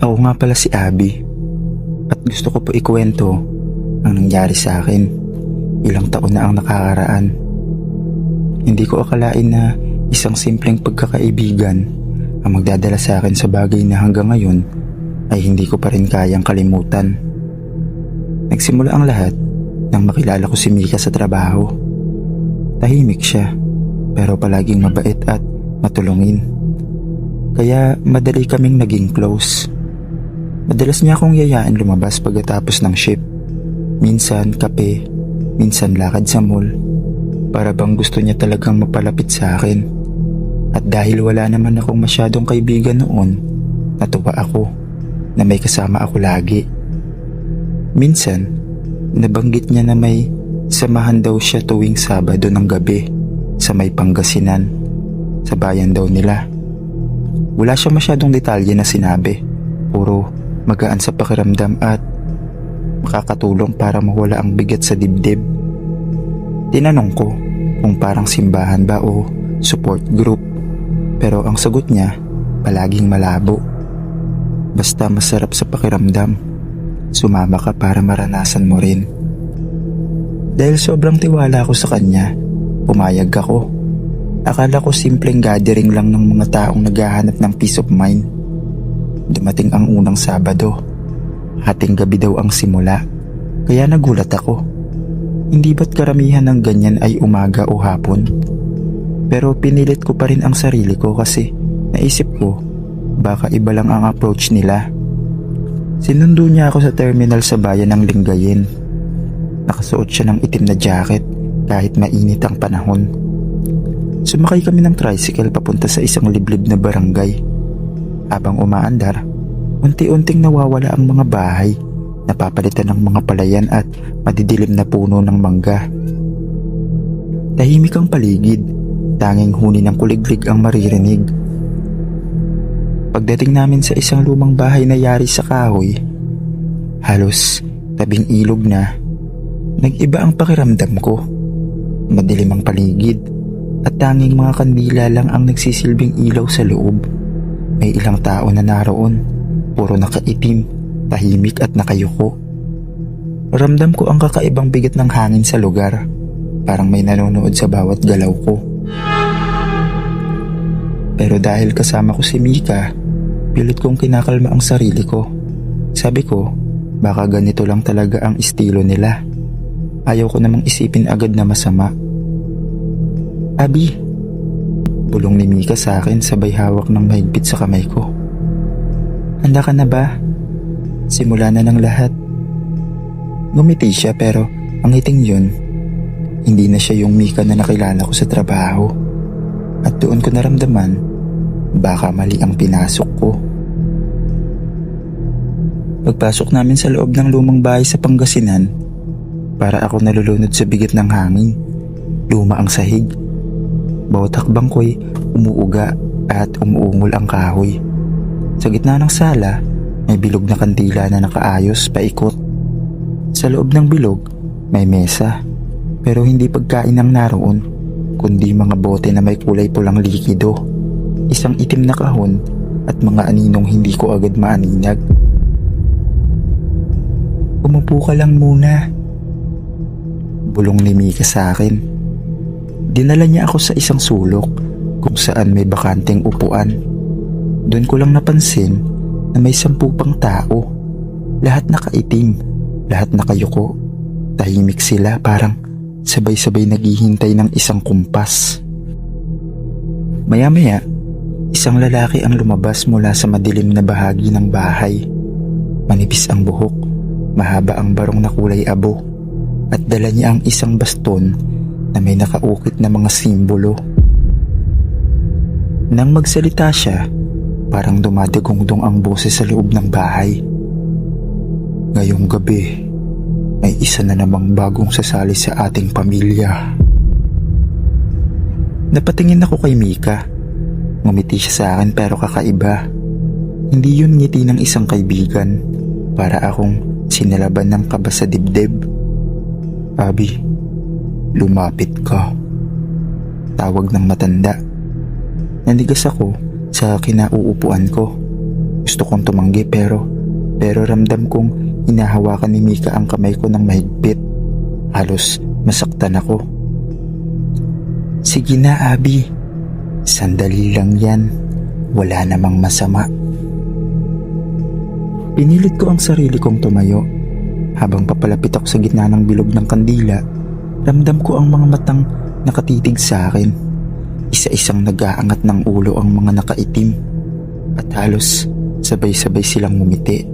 Ako nga pala si Abby at gusto ko po ikwento ang nangyari sa akin. Ilang taon na ang nakakaraan. Hindi ko akalain na isang simpleng pagkakaibigan ang magdadala sa akin sa bagay na hanggang ngayon ay hindi ko pa rin kayang kalimutan. Nagsimula ang lahat nang makilala ko si Mika sa trabaho. Tahimik siya pero palaging mabait at matulungin. Kaya madali kaming naging close. Madalas niya akong yayain lumabas pagkatapos ng shift. Minsan kape, minsan lakad sa mall. Para bang gusto niya talagang mapalapit sa akin. At dahil wala naman akong masyadong kaibigan noon, natuwa ako na may kasama ako lagi. Minsan, nabanggit niya na may samahan daw siya tuwing Sabado ng gabi sa may Pangasinan, sa bayan daw nila. Wala siya masyadong detalye na sinabi, puro magaan sa pakiramdam at makakatulong para mawala ang bigat sa dibdib. Tinanong ko kung parang simbahan ba o support group, pero ang sagot niya palaging malabo. Basta masarap sa pakiramdam, sumama ka para maranasan mo rin. Dahil sobrang tiwala ko sa kanya, pumayag ako. Akala ko simpleng gathering lang ng mga taong naghahanap ng peace of mind. Dumating ang unang Sabado. Hating gabi daw ang simula. Kaya nagulat ako. Hindi ba't karamihan ng ganyan ay umaga o hapon? Pero pinilit ko pa rin ang sarili ko kasi naisip ko baka iba lang ang approach nila. Sinundo niya ako sa terminal sa bayan ng Lingayen. Nakasuot siya ng itim na jacket kahit mainit ang panahon. Sumakay kami ng tricycle papunta sa isang liblib na barangay. Habang umaandar, unti-unting nawawala ang mga bahay, napapalitan ng mga palayan at madidilim na puno ng mangga. Tahimik ang paligid, tanging huni ng kuliglig ang maririnig. Pagdating namin sa isang lumang bahay na yari sa kahoy, halos tabing ilog na, nag-iba ang pakiramdam ko. Madilim ang paligid at tanging mga kandila lang ang nagsisilbing ilaw sa loob. May ilang tao na naroon, puro nakaitim, tahimik at nakayuko. Ramdam ko ang kakaibang bigat ng hangin sa lugar, parang may nanonood sa bawat galaw ko. Pero dahil kasama ko si Mika, pilit kong kinakalma ang sarili ko. Sabi ko, baka ganito lang talaga ang estilo nila. Ayaw ko namang isipin agad na masama. Abi, bulong ni Mika sa akin sabay hawak ng mahigpit sa kamay ko. Handa ka na ba? Simula na ng lahat. Ngumiti siya pero ang ngiting yun, hindi na siya yung Mika na nakilala ko sa trabaho. At doon ko naramdaman, baka mali ang pinasok ko. Pagpasok namin sa loob ng lumang bahay sa Pangasinan, para ako nalulunod sa bigat ng hangin. Luma ang sahig. Bawat hakbang ko'y umuuga at umuungol ang kahoy. Sa gitna ng sala, may bilog na kandila na nakaayos paikot. Sa loob ng bilog, may mesa, pero hindi pagkain ang naroon, kundi mga bote na may kulay pulang likido, isang itim na kahon at mga aninong hindi ko agad maaninag. Umupo ka lang muna, bulong ni Mika sa akin. Dinala niya ako sa isang sulok kung saan may bakanteng upuan. Doon ko lang napansin na may 10 pang tao. Lahat nakaitim, lahat nakayuko. Tahimik sila, parang sabay-sabay naghihintay ng isang kumpas. Maya-maya, isang lalaki ang lumabas mula sa madilim na bahagi ng bahay. Manipis ang buhok, mahaba ang barong na kulay abo, at dala niya ang isang baston na may nakaukit na mga simbolo. Nang magsalita siya, parang dumadagongdong ang boses sa loob ng bahay. Ngayong gabi, may isa na namang bagong sasali sa ating pamilya. Napatingin ako kay Mika. Ngumiti siya sa akin pero kakaiba. Hindi yun ngiti ng isang kaibigan. Para akong sinalaban ng kaba sa dibdib. Abi, lumapit ka. Tawag ng matanda. Nandigas ako sa kinauupuan ko. Gusto kong tumanggi pero ramdam kong hinahawakan ni Mika ang kamay ko ng mahigpit. Halos masaktan ako. Sige na, Abby. Sandali lang yan. Wala namang masama. Pinilit ko ang sarili kong tumayo. Habang papalapit ako sa gitna ng bilog ng kandila, ramdam ko ang mga matang nakatitig sa akin. Isa-isang nag-aangat ng ulo ang mga nakaitim at halos sabay-sabay silang ngumiti.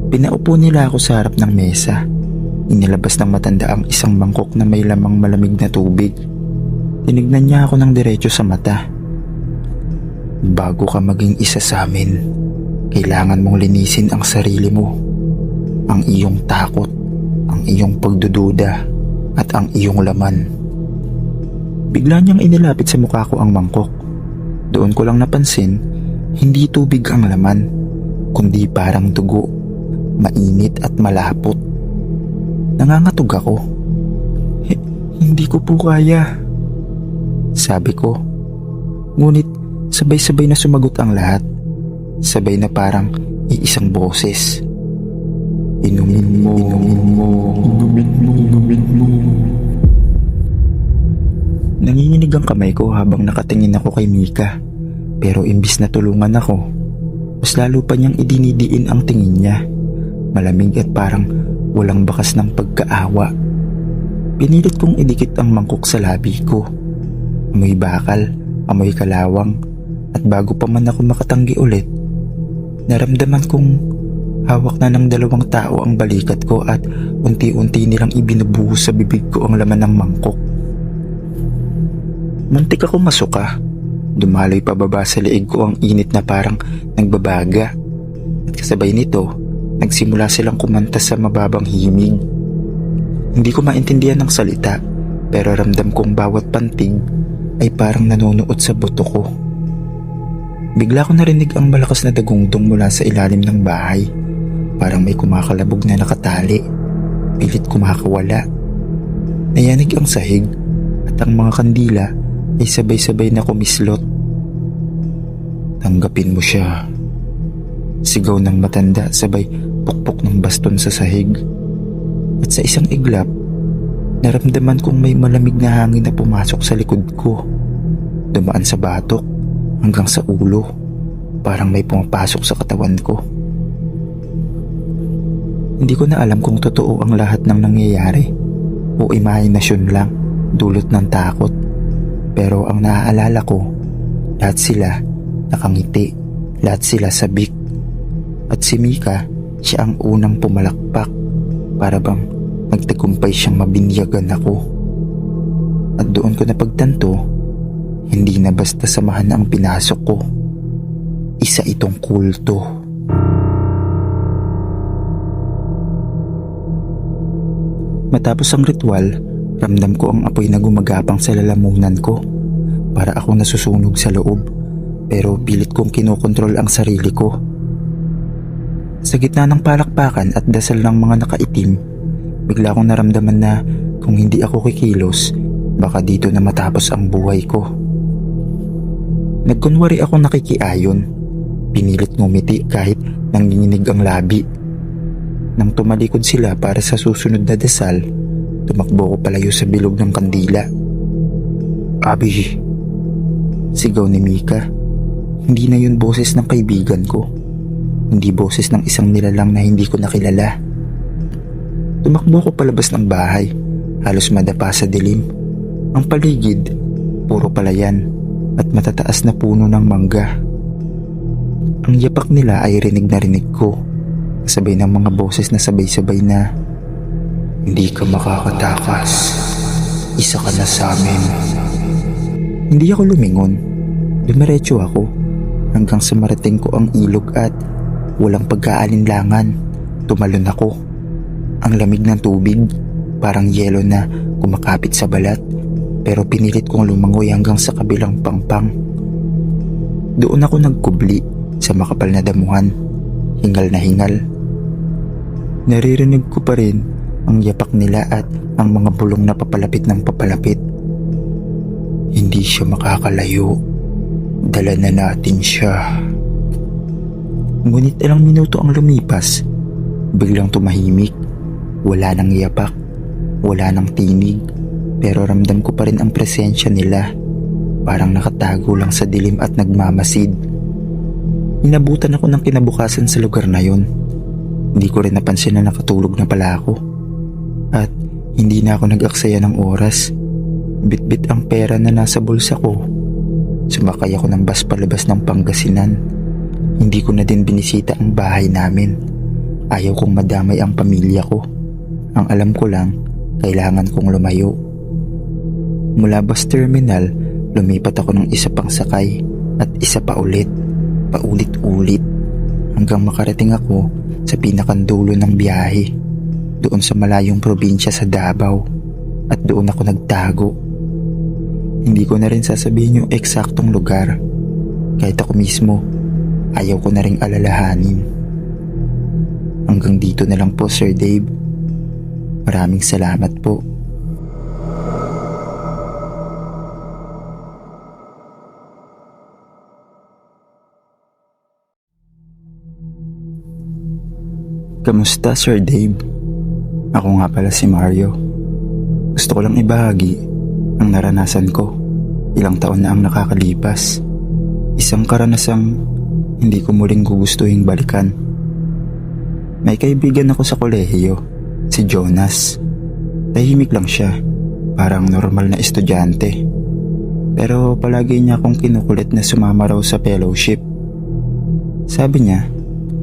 Pinaupo nila ako sa harap ng mesa. Inilabas ng matanda ang isang mangkok na may lamang malamig na tubig. Tinignan niya ako ng diretso sa mata. Bago ka maging isa sa amin, kailangan mong linisin ang sarili mo, ang iyong takot, ang iyong pagdududa, at ang iyong laman. Bigla niyang inilapit sa mukha ko ang mangkok. Doon ko lang napansin, hindi tubig ang laman, kundi parang dugo, mainit at malapot. Nangangatog ako. Hindi ko po kaya, sabi ko. Ngunit sabay-sabay na sumagot ang lahat. Sabay na parang iisang boses. Inumin mo, inumin mo, inumin mo, inumin mo. Nanginginig ang kamay ko habang nakatingin ako kay Mika. Pero imbis na tulungan ako, mas lalo pa niyang idinidiin ang tingin niya. Malamig at parang walang bakas ng pagkaawa. Pinilit kong idikit ang mangkok sa labi ko. Amoy bakal, amoy kalawang, at bago pa man ako makatanggi ulit, naramdaman kong hawak na ng dalawang tao ang balikat ko at unti-unti nilang ibinubuhos sa bibig ko ang laman ng mangkok. Muntik ako masuka. Dumaloy pababa sa leeg ko ang init na parang nagbabaga. At kasabay nito, nagsimula silang kumanta sa mababang himig. Hindi ko maintindihan ng salita, pero ramdam kong bawat pantig ay parang nanonood sa buto ko. Bigla ko narinig ang malakas na dagungtong mula sa ilalim ng bahay. Parang may kumakalabog na nakatali. Pilit kumakawala. Nayanig ang sahig at ang mga kandila ay sabay-sabay na kumislot. Tanggapin mo siya, sigaw ng matanda sabay pukpok ng baston sa sahig. At sa isang iglap, naramdaman kong may malamig na hangin na pumasok sa likod ko. Dumaan sa batok hanggang sa ulo. Parang may pumapasok sa katawan ko. Hindi ko na alam kung totoo ang lahat ng nangyayari o imahinasyon lang dulot ng takot. Pero ang naaalala ko, lahat sila nakangiti, lahat sila sabik. At si Mika, siya ang unang pumalakpak. Para bang nagtagumpay siyang mabinyagan ako. At doon ko napagtanto, hindi na basta samahan ang pinasok ko. Isa itong kulto. Matapos ang ritual, ramdam ko ang apoy na gumagapang sa lalamunan ko. Para ako nasusunog sa loob, pero pilit kong kinokontrol ang sarili ko. Sa gitna ng palakpakan at dasal ng mga nakaitim, bigla kong naramdaman na kung hindi ako kikilos, baka dito na matapos ang buhay ko. Nagkunwari ako nakikiayon. Pinilit ngumiti kahit nanginginig ang labi. Nang tumalikod sila para sa susunod na dasal, tumakbo ko palayo sa bilog ng kandila. Abby, sigaw ni Mika. Hindi na yun boses ng kaibigan ko. Hindi boses ng isang nilalang na hindi ko nakilala. Tumakbo ko palabas ng bahay, halos madapa sa dilim. Ang paligid, puro palayan at matataas na puno ng mangga. Ang yapak nila ay rinig na rinig ko, kasabay ng mga boses na sabay-sabay na, "Hindi ka makakatakas. Isa ka na sa amin." Hindi ako lumingon. Dumiretso ako hanggang sa marating ko ang ilog at walang pagkaalinlangan, tumalon ako. Ang lamig ng tubig, parang yelo na kumakapit sa balat, pero pinilit kong lumangoy hanggang sa kabilang pangpang. Doon ako nagkubli sa makapal na damuhan, hingal na hingal. Naririnig ko pa rin ang yapak nila at ang mga bulong na papalapit ng papalapit. Hindi siya makakalayo. Dala na natin siya. Ngunit ilang minuto ang lumipas, biglang tumahimik. Wala nang yapak, wala nang tinig, pero ramdam ko pa rin ang presensya nila. Parang nakatago lang sa dilim at nagmamasid. Inabutan ako ng kinabukasan sa lugar na yon. Hindi ko rin napansin na nakatulog na pala ako. At hindi na ako nag-aksaya ng oras. Bitbit ang pera na nasa bulsa ko. Sumakay ako ng bus palabas ng Pangasinan. Hindi ko na din binisita ang bahay namin. Ayaw kong madamay ang pamilya ko. Ang alam ko lang, kailangan kong lumayo. Mula bus terminal, lumipat ako ng isa pang sakay at isa pa ulit, paulit-ulit, hanggang makarating ako sa pinakandulo ng biyahe, doon sa malayong probinsya sa Davao, at doon ako nagtago. Hindi ko na rin sasabihin yung eksaktong lugar, kahit ako mismo, ayaw ko na ring alalahanin. Hanggang dito na lang po, Sir Dave. Maraming salamat po. Kamusta, Sir Dave? Ako nga pala si Mario. Gusto ko lang ibahagi ang naranasan ko. Ilang taon na ang nakakalipas. Isang karanasang hindi ko muling gugustuhin balikan. May kaibigan ako sa kolehiyo, si Jonas. Tahimik lang siya, parang normal na estudyante. Pero palagi niya akong kinukulit na sumama raw sa fellowship. Sabi niya,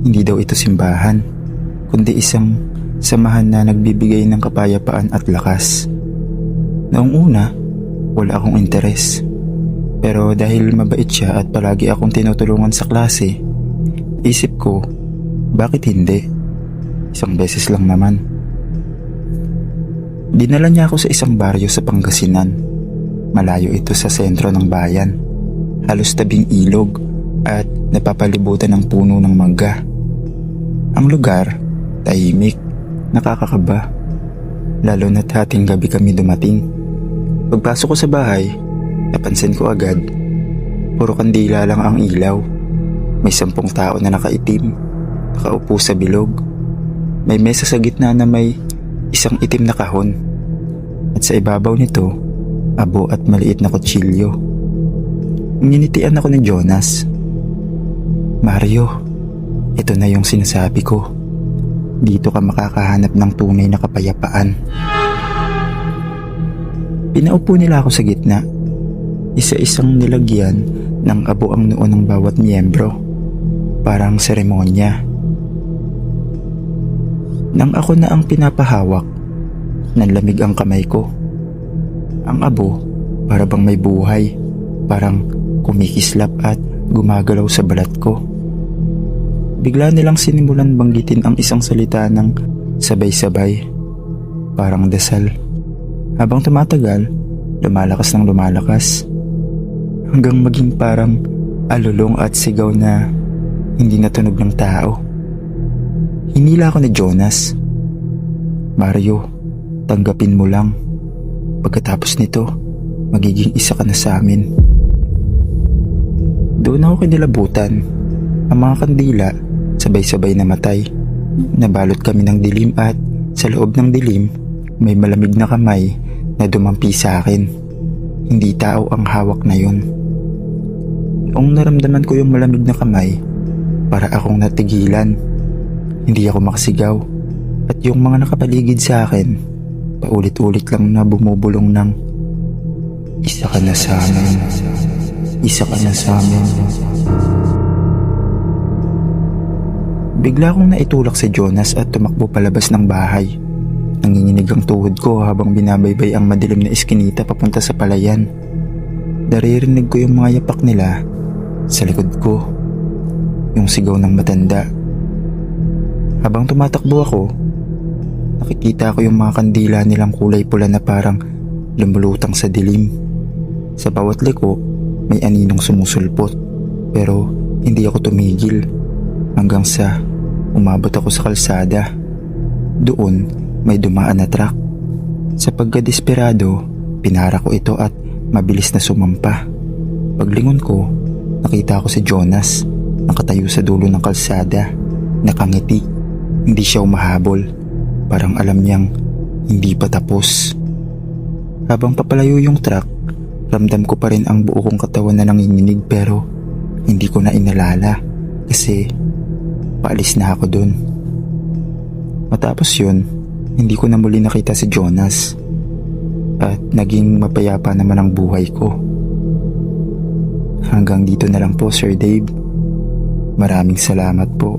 hindi daw ito simbahan, kundi isang samahan na nagbibigay ng kapayapaan at lakas. Noong una, wala akong interes. Pero dahil mabait siya at palagi akong tinutulungan sa klase, isip ko, bakit hindi? Isang beses lang naman. Dinala niya ako sa isang baryo sa Pangasinan. Malayo ito sa sentro ng bayan. Halos tabing ilog at napapalibutan ng puno ng mangga. Ang lugar, tahimik, nakakakaba. Lalo na't hating gabi kami dumating. Pagpasok ko sa bahay, napansin ko agad, puro kandila lang ang ilaw. May 10 tao na nakaitim, nakaupo sa bilog. May mesa sa gitna na may isang itim na kahon. At sa ibabaw nito, abo at maliit na kutsilyo. Nginitian ako ni Jonas. Mario, ito na yung sinasabi ko. Dito ka makakahanap ng tunay na kapayapaan. Pinaupo nila ako sa gitna. Isa-isang nilagyan ng abo ang noo ng bawat miyembro. Parang seremonya. Nang ako na ang pinapahawak, nanlamig ang kamay ko. Ang abo, para bang may buhay. Parang kumikislap at gumagalaw sa balat ko. Bigla nilang sinimulan banggitin ang isang salita ng sabay-sabay, parang dasal. Habang tumatagal, lumalakas ng lumalakas, hanggang maging parang alulong at sigaw na hindi natunog ng tao. Hinila ako ni Jonas. Mario, tanggapin mo lang. Pagkatapos nito, magiging isa ka na sa amin. Doon ako kinilabutan. Ang mga kandila, sabay-sabay namatay. Nabalot kami ng dilim at sa loob ng dilim, may malamig na kamay na dumampi sa akin. Hindi tao ang hawak na yun. Noong naramdaman ko yung malamig na kamay, para akong natigilan. Hindi ako makasigaw. At yung mga nakapaligid sa akin, paulit-ulit lang na bumubulong ng isa ka na sa amin. Isa ka na sa amin. Bigla akong naitulak si Jonas at tumakbo palabas ng bahay. Nanginginig ang tuhod ko habang binabaybay ang madilim na iskinita papunta sa palayan. Naririnig ko yung mga yapak nila sa likod ko. Yung sigaw ng matanda. Habang tumatakbo ako, nakikita ko yung mga kandila nilang kulay pula na parang lumulutang sa dilim. Sa bawat liko, may aninong sumusulpot. Pero hindi ako tumigil hanggang sa umabot ako sa kalsada. Doon may dumaan na truck. Sa pagkadesperado, pinara ko ito at mabilis na sumampa. Paglingon ko, nakita ko si Jonas. nakatayo sa dulo ng kalsada, nakangiti. Hindi siya umahabol, parang alam niyang hindi pa tapos. Habang papalayo yung truck, ramdam ko pa rin ang buo kong katawan na nanginginig pero hindi ko na inalala kasi paalis na ako dun. Matapos yun, hindi ko na muli nakita si Jonas at naging mapayapa naman ang buhay ko. Hanggang dito na lang po, Sir Dave. Maraming salamat po.